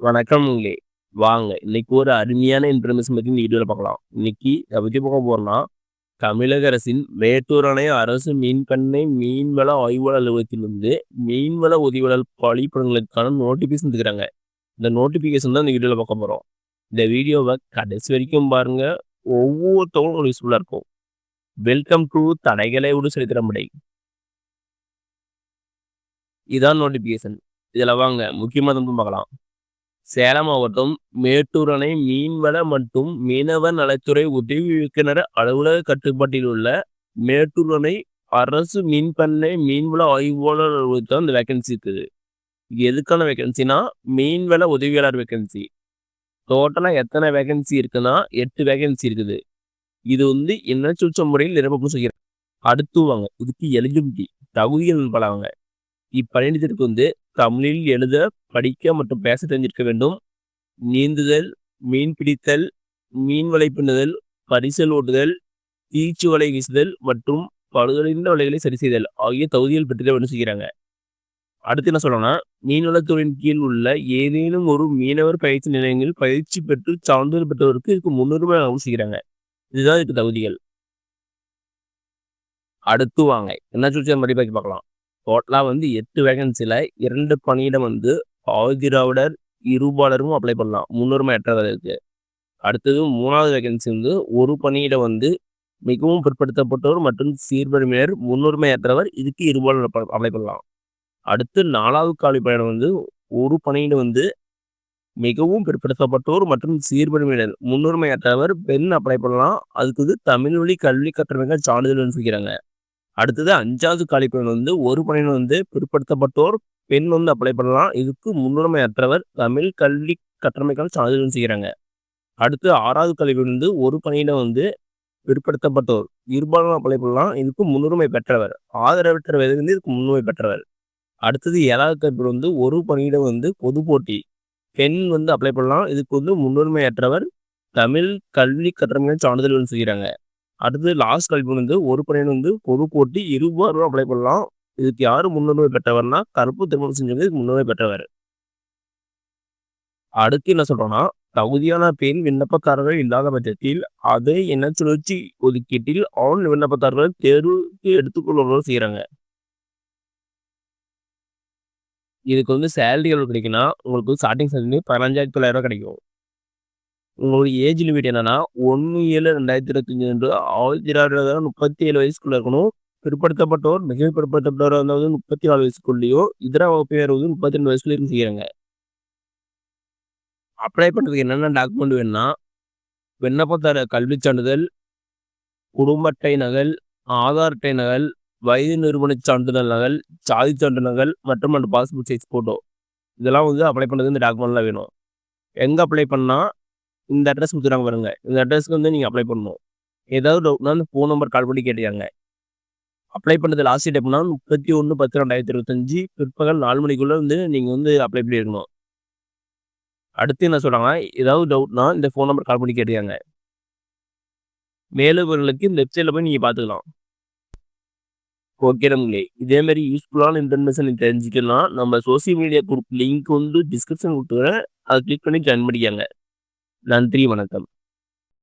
வணக்கம்ங்களே! வாங்க இன்னைக்கு ஒரு அருமையான இன்ஃபர்மேஷன் பத்தி இந்த வீடியோல பார்க்கலாம். இன்னைக்கு எத பத்தி பார்க்க போறோம்னா, தமிழக அரசின் மேட்டூர் அணை அரசு மீன்பண்ணை மீன்வள ஆய்வாளர் அலுவலகத்திலிருந்து மீன்வள உதவியாளர் பணியிடங்களுக்கான நோட்டிஃபிகேஷன் குடுக்குறாங்க. இந்த நோட்டிஃபிகேஷன் தான் இந்த வீடியோல பார்க்க போறோம். இந்த வீடியோவ கடைசி வரைக்கும் பாருங்க. ஒவ்வொருத்தவங்களுக்கும் உங்களுக்கு யூஸ்ஃபுல்லா இருக்கும். வெல்கம் டூ தடைகளை விடு சரித்திரமுடை. இதான் நோட்டிஃபிகேஷன். இதுல வாங்க முக்கியமானது பார்க்கலாம். சேலம் மாவட்டம் மேட்டூர் அணை மீன்வள மற்றும் மீனவர் நலத்துறை உதவி இயக்குனர் அலுவலக கட்டுப்பாட்டில் உள்ள மேட்டூர் அணை அரசு மீன்பண்ணை மீன்வள ஆய்வாளர் அலுவலகத்தில் இந்த வேகன்சி இருக்குது. இது எதுக்கான வேகன்சினா மீன்வள உதவியாளர் வேகன்சி. டோட்டலா எத்தனை வேகன்சி இருக்குன்னா 8 வேகன்சி இருக்குது. இது வந்து இனச்சுற்ற முறையில் நிரப்பவும் செய்யறாங்க. அடுத்து வாங்க இதுக்கு எலிஜிபிலிட்டி தகுதிகள் பலவாங்க. இப்பணியிடத்திற்கு வந்து தமிழில் எழுத படிக்க மற்றும் பேச தெரிஞ்சிருக்க வேண்டும். நீந்துதல், மீன் பிடித்தல், மீன் வலை பின்னுதல், பரிசல் ஓட்டுதல், தீச்சு வலை வீசுதல் மற்றும் பழுதடைந்த வலைகளை சரி செய்தல் ஆகிய தகுதிகள் பெற்றுக்க வேண்டும் செய்கிறாங்க. அடுத்து என்ன சொல்லணும்னா மீன்வளத்துறையின் கீழ் உள்ள ஏதேனும் ஒரு மீனவர் பயிற்சி நிலையங்களில் பயிற்சி பெற்று சான்றிதழ் பெற்றவருக்கு இதுக்கு முன்னுரிமை செய்கிறாங்க. இதுதான் இதுக்கு தகுதிகள். அடுத்து வாங்க என்ன சொல்லி மாதிரி பார்க்கலாம். டோட்டலா வந்து 8 வேகன்சில 2 பணியிடம் வந்து ஆதிராவிடர் இருபாலரும் அப்ளை பண்ணலாம். முன்னுரிமை அற்றவர்களுக்கு. அடுத்தது 3வது வேகன்சி வந்து ஒரு பணியிடம் வந்து மிகவும் பிற்படுத்தப்பட்டோர் மற்றும் சீர்படுமையினர் முன்னுரிமை அற்றவர் இதுக்கு இருபாலர் அப்ளை பண்ணலாம். அடுத்து 4வது காலி பணியிடம் வந்து ஒரு பணியிடம் வந்து மிகவும் பிற்படுத்தப்பட்டோர் மற்றும் சீர்படுமையினர் முன்னுரிமை அற்றவர் பெண் அப்ளை பண்ணலாம். அதுக்கு வந்து தமிழ் வழி கல்வி கற்றமைகள் சான்றிதழ் சொல்லிக்கிறாங்க. அடுத்தது 5வது காலிப்பணியிடம் வந்து ஒரு பணியிடம் வந்து பிற்படுத்தப்பட்டோர் பெண் வந்து அப்ளை பண்ணலாம். இதுக்கு முன்னுரிமை அற்றவர் தமிழ் கல்வி கற்றமைக்கான சான்றிதழ் செய்கிறாங்க. அடுத்து 6வது கல்வியில் வந்து ஒரு பணியிடம் வந்து பிற்படுத்தப்பட்டோர் இருபாலரும் அப்ளை பண்ணலாம். இதுக்கு முன்னுரிமை பெற்றவர் ஆதரவற்ற வந்து இதுக்கு முன்னுரிமை பெற்றவர். அடுத்தது 7வது கல்வியில் வந்து ஒரு பணியிடம் வந்து பொது போட்டி பெண் வந்து அப்ளை பண்ணலாம். இதுக்கு வந்து முன்னுரிமை அற்றவர் தமிழ் கல்வி கற்றமைக்கான சான்றிதழ் செய்கிறாங்க. அடுத்து லாஸ்ட் கல்வி வந்து ஒரு பணியிடம் வந்து பொது போட்டி இருபாலரும் அப்ளை பண்ணலாம். இதுக்கு யாரு முன்னுரிமை பெற்றவர்னா கருப்பு திருமணம் செஞ்சது முன்னுரிமை பெற்றவர். அடுத்து என்ன சொல்றோம்னா தகுதியான பெண் விண்ணப்பதாரர்கள் இல்லாத பட்சத்தில் அதே என சுழற்சி ஒதுக்கீட்டில் ஆண் விண்ணப்பதாரர்கள் தேர்வுக்கு எடுத்துக்கொள்வதும் செய்யறாங்க. இதுக்கு வந்து சேலரி எவ்வளவு கிடைக்குன்னா உங்களுக்கு ஸ்டார்டிங் சேலரி 15,900 கிடைக்கும். உங்களுடைய ஏஜ் லிமிட் என்னன்னா 1/7/2025 என்று ஆதிராவிடர் 37 வயசுக்குள்ள இருக்கணும். பிற்படுத்தப்பட்டோர் மிக பிற்படுத்தப்பட்டோர் அதாவது 34 வயசுக்குள்ளேயோ இதர வகுப்பினர் 32 வயசுக்குள்ளேயும் செய்யறாங்க. அப்ளை பண்றதுக்கு என்னென்ன டாக்குமெண்ட் வேணும்னா விண்ணப்பதாரர் கல்விச் சான்றிதழ், குடும்ப அட்டை நகல், ஆதார் அட்டை நகல், வயது நிறுவன சான்றிதழ் நகல், சாதி சான்று நகல் மற்றும் அந்த பாஸ்போர்ட் சைஸ் போட்டோ இதெல்லாம் வந்து அப்ளை பண்ணுறதுக்கு இந்த டாக்குமெண்ட்லாம் வேணும். எங்கே அப்ளை பண்ணால் இந்த அட்ரஸ் கொடுத்துறாங்க பாருங்க. இந்த அட்ரஸ்க்கு வந்து நீங்கள் அப்ளை பண்ணணும். ஏதாவது டவுட்னா அந்த ஃபோன் நம்பர் கால் பண்ணி கேட்டுக்காங்க. அப்ளை பண்ணுறது லாஸ்ட் டேட் எப்படின்னா 31/10/2025 பிற்பகல் 4 மணிக்குள்ளே வந்து நீங்கள் வந்து அப்ளை பண்ணியிருக்கணும். அடுத்து என்ன சொல்கிறாங்கன்னா ஏதாவது டவுட்னா இந்த ஃபோன் நம்பர் கால் பண்ணி கேட்டுக்காங்க. மேலும் விவரங்களுக்கு இந்த வெப்சைட்டில் போய் நீங்கள் பார்த்துக்கலாம். ஓகே நண்பர்களே, இதே மாதிரி யூஸ்ஃபுல்லான இன்ஃபர்மேஷன் தெரிஞ்சுக்கலாம். நம்ம சோசியல் மீடியா குரூப் லிங்க் வந்து டிஸ்கிரிப்ஷன் கொடுத்துக்கிறேன். அதை கிளிக் பண்ணி ஜாயின் பண்ணிக்கங்க. நன்றி, வணக்கம்.